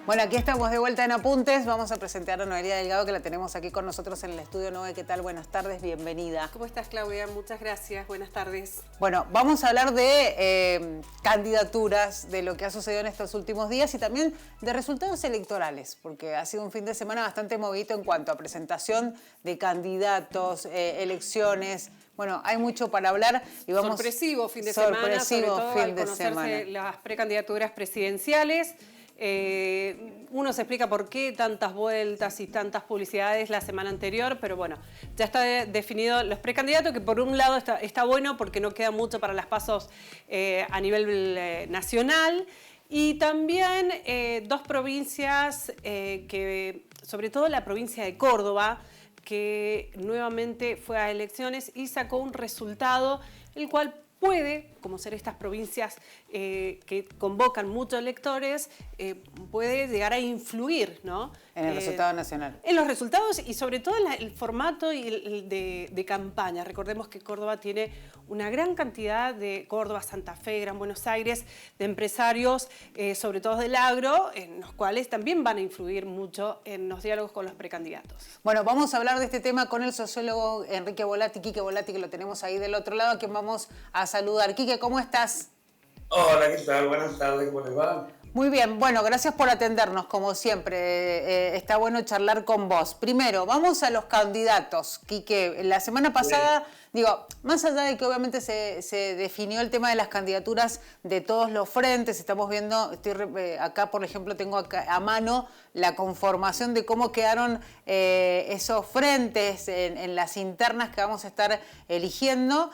Bueno, aquí estamos de vuelta en Apuntes. Vamos a presentar a Noelia Delgado, que la tenemos aquí con nosotros en el estudio. Noe, ¿qué tal? Buenas tardes, bienvenida. ¿Cómo estás, Claudia? Muchas gracias. Buenas tardes. Bueno, vamos a hablar de candidaturas, de lo que ha sucedido en estos últimos días y también de resultados electorales, porque ha sido un fin de semana bastante movido en cuanto a presentación de candidatos, elecciones. Bueno, hay mucho para hablar y vamos... Sorpresivo fin de semana, sobre todo fin al de conocerse semana. las precandidaturas presidenciales. Uno se explica por qué tantas vueltas y tantas publicidades la semana anterior, pero bueno, ya está definido los precandidatos, que por un lado está bueno porque no queda mucho para las pasos a nivel nacional, y también dos provincias, que sobre todo la provincia de Córdoba, que nuevamente fue a elecciones y sacó un resultado el cual puede, como ser estas provincias que convocan muchos electores, puede llegar a influir, ¿no? En el resultado nacional. En los resultados y sobre todo en el formato de campaña. Recordemos que Córdoba tiene una gran cantidad de Córdoba, Santa Fe, Gran Buenos Aires, de empresarios, sobre todo del agro, en los cuales también van a influir mucho en los diálogos con los precandidatos. Bueno, vamos a hablar de este tema con el sociólogo Enrique Volatti, Quique Volatti, que lo tenemos ahí del otro lado, a quien vamos a saludar. Quique, ¿cómo estás? Hola, ¿qué tal? Buenas tardes, ¿cómo les va? Muy bien, bueno, gracias por atendernos, como siempre. Está bueno charlar con vos. Primero, vamos a los candidatos. Quique, la semana pasada, digo, más allá de que obviamente se definió el tema de las candidaturas de todos los frentes, estamos viendo, acá por ejemplo tengo acá a mano la conformación de cómo quedaron esos frentes en las internas que vamos a estar eligiendo.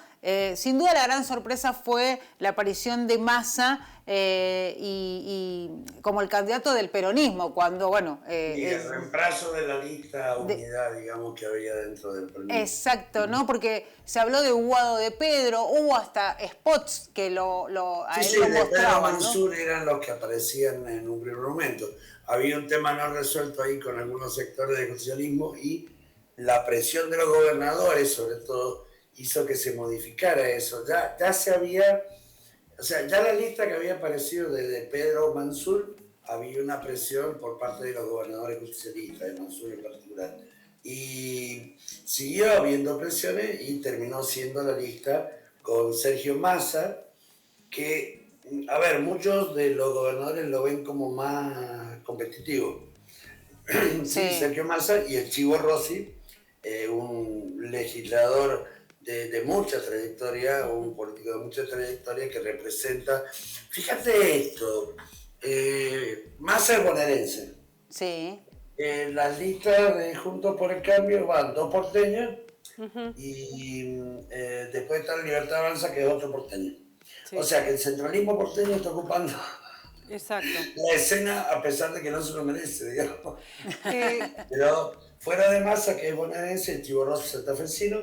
Sin duda la gran sorpresa fue la aparición de Massa y como el candidato del peronismo, cuando, bueno... y el reemplazo de la lista unidad, digamos, que había dentro del peronismo. Exacto, ¿no? Porque se habló de Guado de Pedro, hubo hasta spots que a él lo mostraban, Pedro Mansur, ¿no? Eran los que aparecían en un primer momento. Había un tema no resuelto ahí con algunos sectores del socialismo y la presión de los gobernadores, sobre todo, hizo que se modificara eso. Ya se había... O sea, ya la lista que había aparecido de Pedro Mansur, había una presión por parte de los gobernadores justicialistas, de Mansur en particular. Y siguió habiendo presiones y terminó siendo la lista con Sergio Massa, que, a ver, muchos de los gobernadores lo ven como más competitivo. Sí, Sergio Massa y el Chivo Rossi, un legislador de mucha trayectoria, un político de mucha trayectoria que representa... Fíjate esto, Massa es bonaerense. Sí. Las listas de Juntos por el Cambio van dos porteños y después está la Libertad Avanza, que es otro porteño. Sí. O sea que el centralismo porteño está ocupando... Exacto. La escena, a pesar de que no se lo merece, digamos. Pero fuera de Massa, que es bonaerense, el Chivo Rossi santafesino,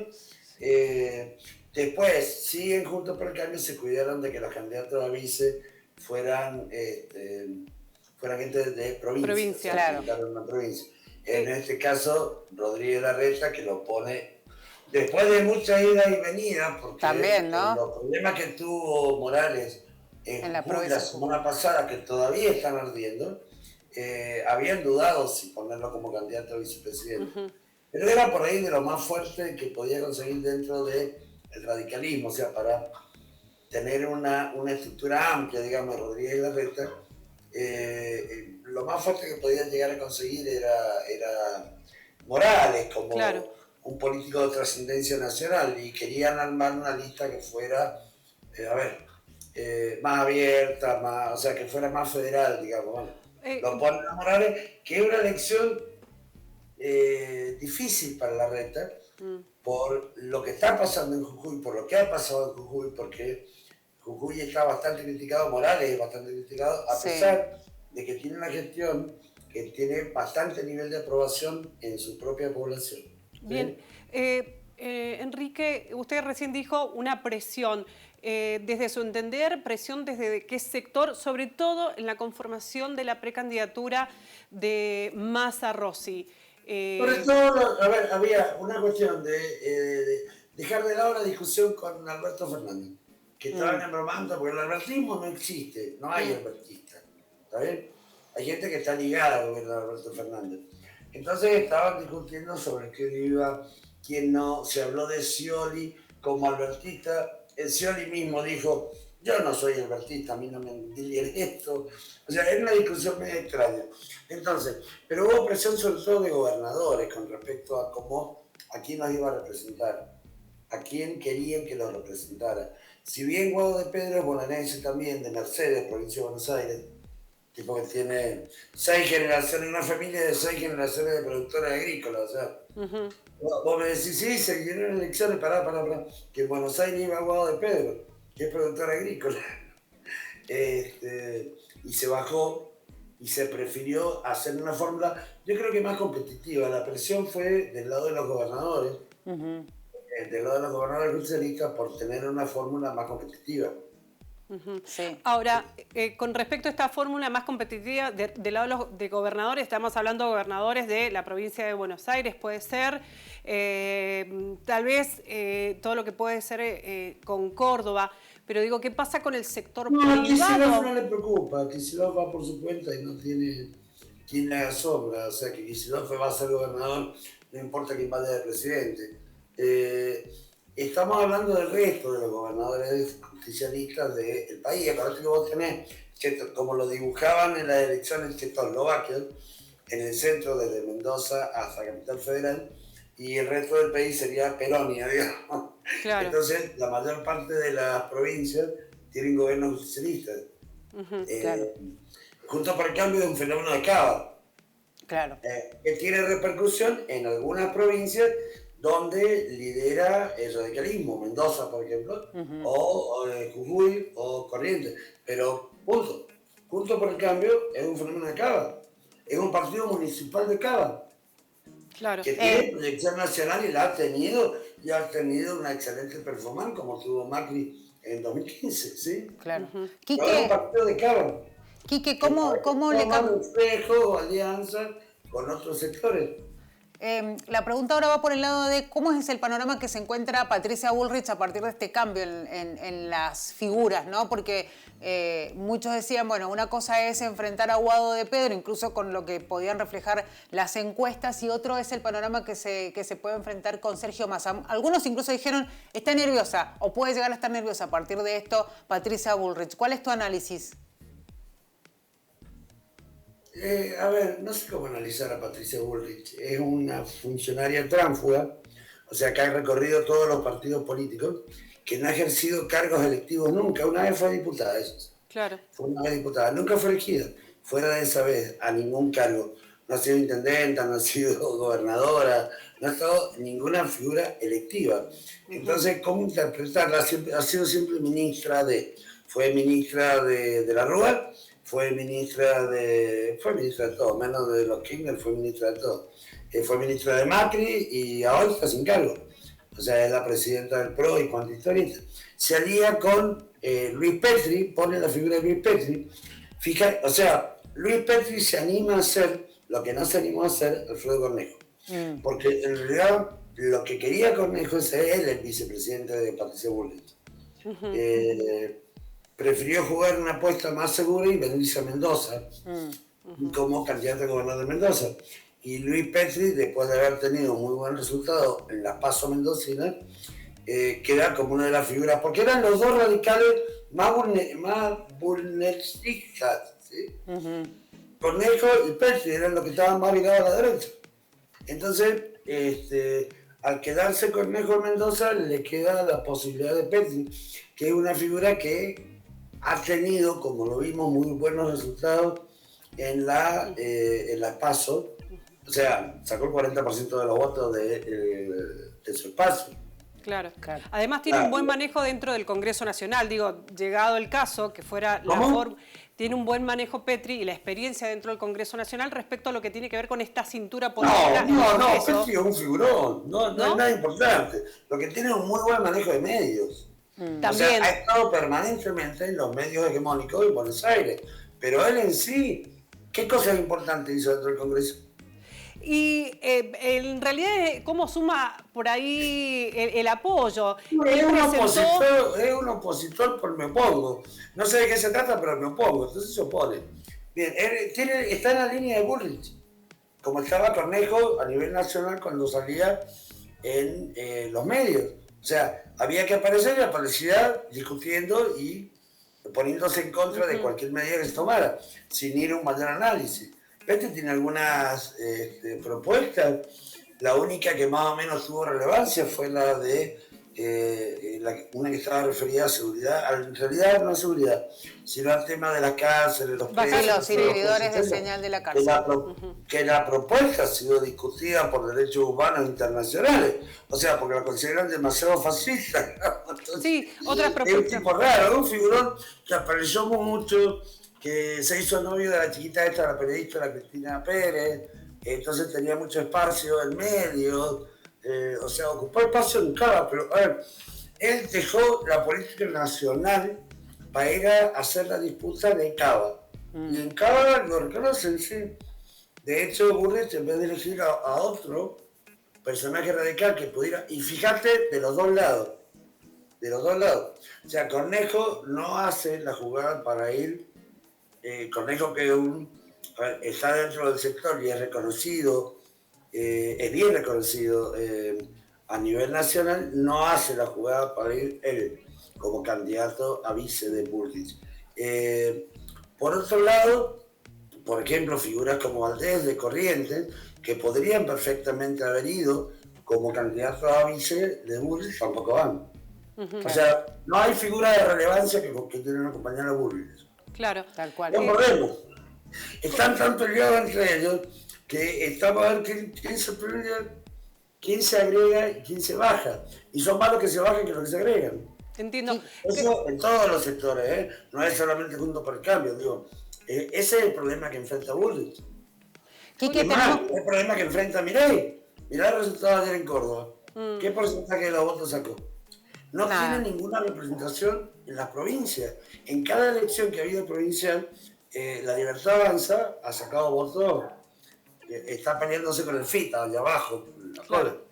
después siguen Juntos por el Cambio, se cuidaron de que los candidatos a vice fueran gente de provincia, claro. Una provincia. En este caso, Rodríguez Larreta, que lo pone después de mucha ida y venida, porque también, ¿no? Los problemas que tuvo Morales en la semana pasada, que todavía están ardiendo, habían dudado si ponerlo como candidato a vicepresidente. Pero era por ahí de lo más fuerte que podía conseguir dentro del radicalismo, o sea, para tener una estructura amplia, digamos, Rodríguez Larreta, lo más fuerte que podían llegar a conseguir era Morales, como un político de trascendencia nacional, y querían armar una lista que fuera, más abierta, o sea, que fuera más federal, digamos. Bueno, lo ponen a Morales, que es una elección difícil para Larreta, por lo que está pasando en Jujuy, por lo que ha pasado en Jujuy, porque Jujuy está bastante criticado, Morales es bastante criticado, a pesar de que tiene una gestión que tiene bastante nivel de aprobación en su propia población. Bien. Enrique, usted recién dijo una presión. Desde su entender, presión desde qué sector, sobre todo en la conformación de la precandidatura de Massa Rossi. Sobre todo, a ver, había una cuestión de dejar de lado la discusión con Alberto Fernández, que estaban embromando, porque el albertismo no existe, no hay albertista, ¿está bien? hay gente que está ligada al gobierno de Alberto Fernández. Entonces estaban discutiendo sobre quién iba, quién no. Se habló de Scioli como albertista. El Scioli mismo dijo, yo no soy albertista, a mí no me endilien esto. O sea, es una discusión medio extraña. Entonces, pero hubo presión sobre todo de gobernadores con respecto a quién nos iba a representar, a quién querían que los representara. Si bien Guado de Pedro es bonaerense también, de Mercedes, provincia de Buenos Aires, tipo que tiene 6 generaciones, una familia de 6 generaciones de productores agrícolas, o sea. Vos me decís, sí, se dieron elecciones, pará, que en Buenos Aires iba Guado de Pedro, que es productor agrícola. Y se bajó y se prefirió hacer una fórmula, yo creo que más competitiva. La presión fue del lado de los gobernadores, del lado de los gobernadores justicialistas, por tener una fórmula más competitiva. Sí. Ahora, con respecto a esta fórmula más competitiva, del lado de gobernadores, estamos hablando de gobernadores de la provincia de Buenos Aires, puede ser, tal vez todo lo que puede ser con Córdoba, pero digo, ¿qué pasa con el sector privado? A Kicillof no le preocupa, Kicillof va por su cuenta y no tiene quien le haga sombra, o sea que Kicillof va a ser gobernador, no importa quién vaya de presidente. Estamos hablando del resto de los gobernadores justicialistas del país. Aparte que vos tenés, como lo dibujaban en las elecciones Checoslovaquia, en el centro desde Mendoza hasta Capital Federal, y el resto del país sería Peronia, digamos. Claro. Entonces, la mayor parte de las provincias tienen gobiernos justicialistas. Claro. Junto por el cambio de un fenómeno de Cava. Claro. Que tiene repercusión en algunas provincias donde lidera el radicalismo, Mendoza, por ejemplo, o Jujuy, o Corrientes. Pero, Junto por el Cambio es un fenómeno de Cava. Es un partido municipal de Cava. Claro. Que tiene proyección nacional y la ha tenido, y ha tenido una excelente performance, como tuvo Macri en 2015, ¿sí? Claro. Quique, es un partido de Cava. Quique, ¿cómo le cambia? Espejo, alianza con otros sectores. La pregunta ahora va por el lado de cómo es el panorama que se encuentra Patricia Bullrich a partir de este cambio en las figuras, ¿no? Porque muchos decían, bueno, una cosa es enfrentar a Guado de Pedro, incluso con lo que podían reflejar las encuestas, y otro es el panorama que se puede enfrentar con Sergio Massa. Algunos incluso dijeron, está nerviosa, o puede llegar a estar nerviosa a partir de esto Patricia Bullrich. ¿Cuál es tu análisis? A ver, no sé cómo analizar a Patricia Bullrich. Es una funcionaria tránsfuga, o sea, que ha recorrido todos los partidos políticos, que no ha ejercido cargos electivos nunca. Una vez fue diputada, eso. Claro. Fue una vez diputada, nunca fue elegida, fuera de esa vez, a ningún cargo. No ha sido intendenta, no ha sido gobernadora, no ha estado ninguna figura electiva. Entonces, ¿cómo interpretarla? Ha sido siempre ministra fue ministra de la Rúa, fue ministra de todo, menos de los Kirchner, fue ministra de todo. Fue ministra de Macri y ahora está sin cargo. O sea, es la presidenta del PRO y cuánta historia. Se alía con Luis Petri, pone la figura de Luis Petri. O sea, Luis Petri se anima a hacer lo que no se animó a hacer Alfredo Cornejo. Porque en realidad lo que quería Cornejo es él el vicepresidente de Patricia Bullrich. Prefirió jugar una apuesta más segura y venirse a Mendoza como candidato a gobernador de Mendoza. Y Luis Petri, después de haber tenido muy buen resultado en la PASO mendocina, queda como una de las figuras, porque eran los dos radicales más vulnerables, ¿sí? Cornejo y Petri eran los que estaban más ligados a la derecha. Entonces, al quedarse Cornejo en Mendoza, le queda la posibilidad de Petri, que es una figura que ha tenido, como lo vimos, muy buenos resultados en la PASO. O sea, sacó el 40% de los votos de su espacio. Claro. Además tiene un buen manejo dentro del Congreso Nacional. Digo, llegado el caso, que fuera la forma... Tiene un buen manejo Petri y la experiencia dentro del Congreso Nacional respecto a lo que tiene que ver con esta cintura política. No, Petri es un figurón. No es nada importante. Lo que tiene es un muy buen manejo de medios. También. O sea, ha estado permanentemente en los medios hegemónicos de Buenos Aires. Pero él en sí, ¿qué cosas importantes hizo dentro del Congreso? Y en realidad, ¿cómo suma por ahí el apoyo? Es un opositor por me opongo. No sé de qué se trata, pero me opongo. Entonces se opone. Bien, está en la línea de Bullrich, como estaba Cornejo a nivel nacional cuando salía en los medios. O sea, había que aparecer y aparecía discutiendo y poniéndose en contra de cualquier medida que se tomara, sin ir a un mayor análisis. Este tiene algunas propuestas. La única que más o menos tuvo relevancia fue la de una que estaba referida a seguridad, en realidad no a seguridad, sino al tema de las cárceles, los presos, los inhibidores de señal de la cárcel. Que la propuesta ha sido discutida por derechos humanos internacionales, o sea, porque la consideran demasiado fascista. Entonces, sí, otras propuestas. Es un tipo raro, un figurón que apareció mucho, que se hizo novio de la chiquita esta, la periodista, la Cristina Pérez, entonces tenía mucho espacio en medio. O sea, ocupó espacio en Cava, pero a ver, él dejó la política nacional para ir a hacer la disputa de Cava. Y en Cava lo reconocen, sí. De hecho, Bullrich, en vez de elegir a otro personaje radical que pudiera, y fíjate, de los dos lados. O sea, Cornejo no hace la jugada para ir, Cornejo que está dentro del sector y es reconocido, es bien reconocido a nivel nacional, no hace la jugada para ir él como candidato a vice de Bullrich. Por otro lado, por ejemplo, figuras como Valdés de Corrientes, que podrían perfectamente haber ido como candidato a vice de Bullrich, tampoco van. O sea, no hay figura de relevancia que quieran acompañar a Bullrich. Claro, tal cual. No podemos. Están tan peleados entre ellos que estamos a ver quién se agrega y quién se baja. Y son más los que se bajan que los que se agregan. Entiendo. Eso en todos los sectores, no es solamente Juntos por el Cambio, digo. Ese es el problema que enfrenta Bullrich. Es el problema que enfrenta Milei. Mirá el resultado ayer en Córdoba. ¿Qué porcentaje de los votos sacó? No tiene ninguna representación en las provincias. En cada elección que ha habido provincial, la Libertad Avanza ha sacado votos, está peleándose con el FITA, allá abajo. Claro.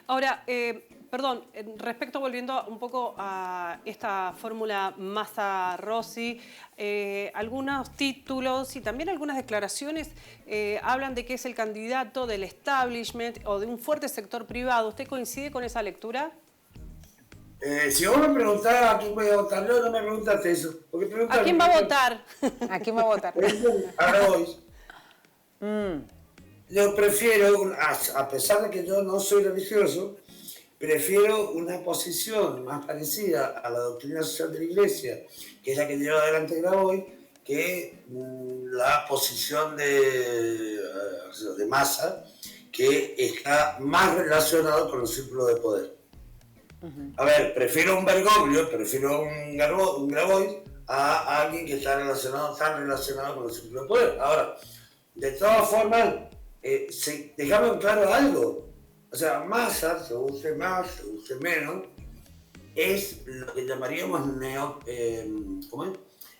Ahora, perdón, volviendo un poco a esta fórmula Massa-Rossi, algunos títulos y también algunas declaraciones hablan de que es el candidato del establishment o de un fuerte sector privado. ¿Usted coincide con esa lectura? Si vos me preguntás a quién voy a votar, no me preguntaste eso. ¿A quién va a votar? ¿A quién va a votar? Ahora voy. Yo prefiero, a pesar de que yo no soy religioso, prefiero una posición más parecida a la doctrina social de la Iglesia, que es la que lleva adelante Grabois, que la posición de Massa, que está más relacionado con los círculos de poder. A ver, prefiero un Bergoglio, prefiero un Grabois a alguien que está tan relacionado con los círculos de poder. Ahora, de todas formas, déjame claro algo. O sea, Massa, se use más, se use menos, es lo que llamaríamos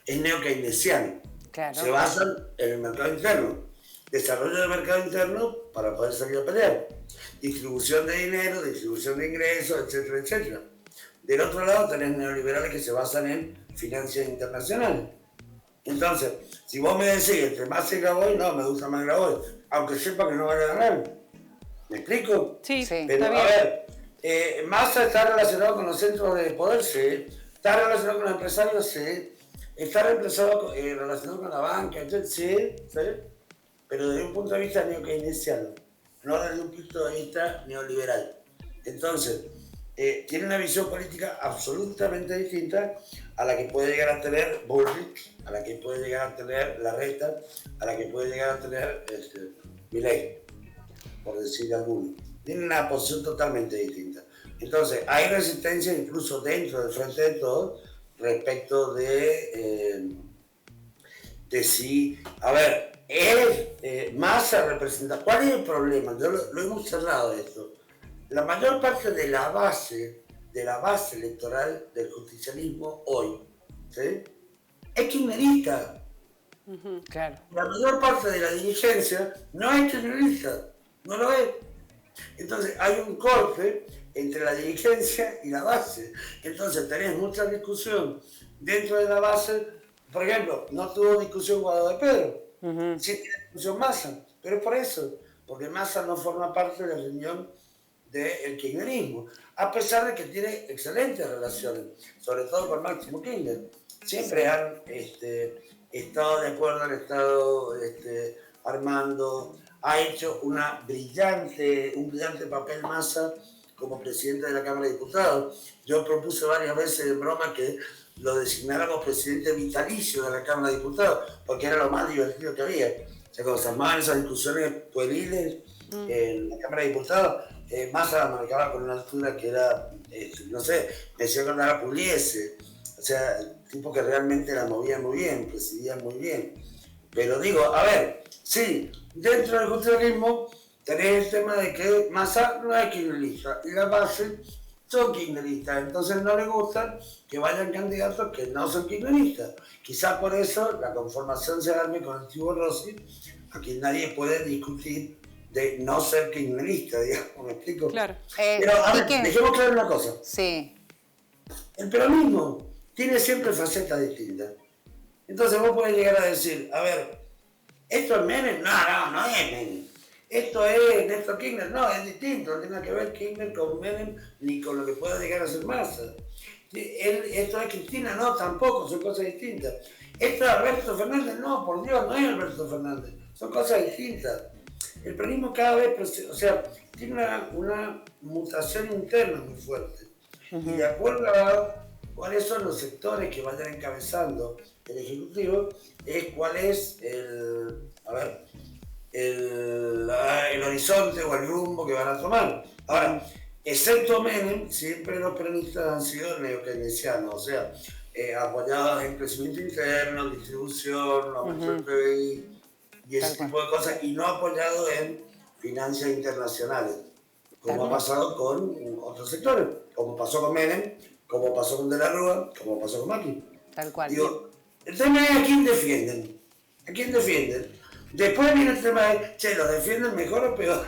es neokeynesiano. Claro. Se basan en el mercado interno. Desarrollo del mercado interno para poder salir a pelear. Distribución de dinero, distribución de ingresos, etcétera, etcétera. Del otro lado tenés neoliberales que se basan en finanzas internacionales. Entonces, si vos me decís entre Massa y Grabois, no, me gusta más Grabois, aunque sepa que no van a ganar. ¿Me explico? Sí, pero está bien. A ver, Massa está relacionado con los centros de poder, sí. Está relacionado con los empresarios, sí. Está relacionado con la banca, sí. Pero desde un punto de vista neokeynesiano, no desde un punto de vista neoliberal. Entonces, tiene una visión política absolutamente distinta a la que puede llegar a tener Bullrich, a la que puede llegar a tener Larreta, a la que puede llegar a tener Milei, por decir alguno. Tiene una posición totalmente distinta. Entonces, hay resistencia incluso dentro del Frente de Todos respecto de si, a ver, Massa representa. ¿Cuál es el problema? Yo lo hemos cerrado esto. La mayor parte de la base electoral del justicialismo hoy, ¿sí?, es kirchnerista. Claro. La mayor parte de la dirigencia no es kirchnerista, no lo es. Entonces hay un corte entre la dirigencia y la base. Entonces tenés mucha discusión dentro de la base Por ejemplo, no tuvo discusión Guado de Pedro, sí tiene discusión Massa, pero es por eso, porque Massa no forma parte de la reunión del kirchnerismo, a pesar de que tiene excelentes relaciones, sobre todo con Máximo Kirchner. Siempre han estado de acuerdo, han estado armando, ha hecho un brillante papel Massa como presidente de la Cámara de Diputados. Yo propuse varias veces en broma que lo designáramos presidente vitalicio de la Cámara de Diputados, porque era lo más divertido que había. O sea, cuando se armaban esas discusiones pueriles en la Cámara de Diputados, Massa la manejaba con una altura que era, no sé, me decía que era Pugliese. O sea, tipo que realmente la movía muy bien, presidía muy bien. Pero digo, a ver, sí, dentro del justicialismo tenés el tema de que Massa no es kirchnerista y la base son kirchneristas, entonces no le gusta que vayan candidatos que no son kirchneristas. Quizás por eso la conformación se arme con el Chivo Rossi, a quien nadie puede discutir de no ser kirchnerista, digamos, ¿me explico? Claro. Pero a ver, dejemos claro una cosa. Sí. El peronismo tiene siempre facetas distintas. Entonces vos podés llegar a decir, a ver, ¿esto es Menem? No es Menem. Esto es Néstor Kirchner, no, es distinto, no tiene nada que ver Kirchner con Menem ni con lo que pueda llegar a ser Massa. Esto es Cristina, no, tampoco, son cosas distintas. Esto es Alberto Fernández, no, por Dios, no es Alberto Fernández, son cosas distintas. El peronismo cada vez, o sea, tiene una mutación interna muy fuerte. Y de acuerdo a cuáles son los sectores que vayan encabezando el Ejecutivo, es cuál es el horizonte o el rumbo que van a tomar. Ahora, excepto Menem, siempre los peronistas han sido neokeynesianos, o sea, apoyados en crecimiento interno, distribución, aumento del PBI y ese tipo de cosas, y no apoyados en finanzas internacionales, como ha pasado con otros sectores, como pasó con Menem, como pasó con De la Rúa, como pasó con Macri. Tal cual. Digo, el tema es a quién defienden. ¿A quién defienden? Después viene el tema de, che, ¿lo defienden mejor o peor?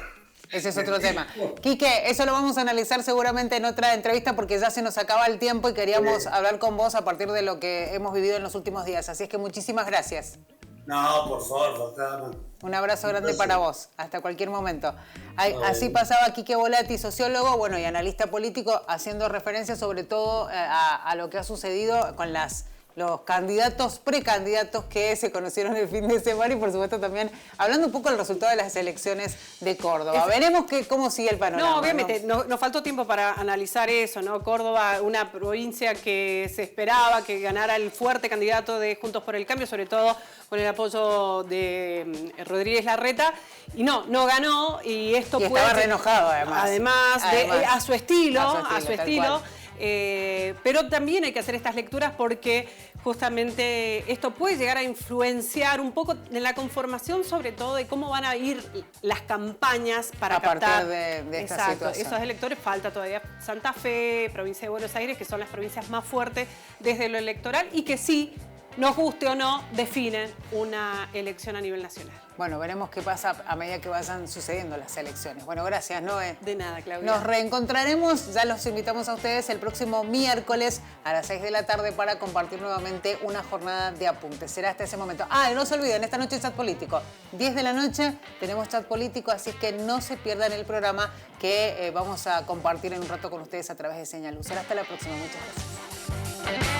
Ese es otro tema. Quique, eso lo vamos a analizar seguramente en otra entrevista porque ya se nos acaba el tiempo y queríamos hablar con vos a partir de lo que hemos vivido en los últimos días. Así es que muchísimas gracias. No, por favor, faltaba. Un abrazo grande para vos, hasta cualquier momento. Así pasaba Quique Volati, sociólogo, bueno, y analista político, haciendo referencia sobre todo a lo que ha sucedido con los candidatos, precandidatos que se conocieron el fin de semana y por supuesto también hablando un poco del resultado de las elecciones de Córdoba. Veremos cómo sigue el panorama. No, obviamente, nos faltó tiempo para analizar eso, ¿no? Córdoba, una provincia que se esperaba que ganara el fuerte candidato de Juntos por el Cambio, sobre todo con el apoyo de Rodríguez Larreta, y no ganó, y esto y estaba re enojado además. A su estilo. Pero también hay que hacer estas lecturas porque justamente esto puede llegar a influenciar un poco en la conformación, sobre todo de cómo van a ir las campañas para captar. A partir de esta situación. Esos electores, falta todavía Santa Fe, provincia de Buenos Aires, que son las provincias más fuertes desde lo electoral y que sí, nos guste o no, definen una elección a nivel nacional. Bueno, veremos qué pasa a medida que vayan sucediendo las elecciones. Bueno, gracias, Noé. De nada, Claudia. Nos reencontraremos, ya los invitamos a ustedes el próximo miércoles a las 6 de la tarde para compartir nuevamente una jornada de apuntes. Será hasta ese momento. Y no se olviden, esta noche Chat Político. 10 de la noche tenemos Chat Político, así que no se pierdan el programa que vamos a compartir en un rato con ustedes a través de Señal Luz. Será hasta la próxima. Muchas gracias.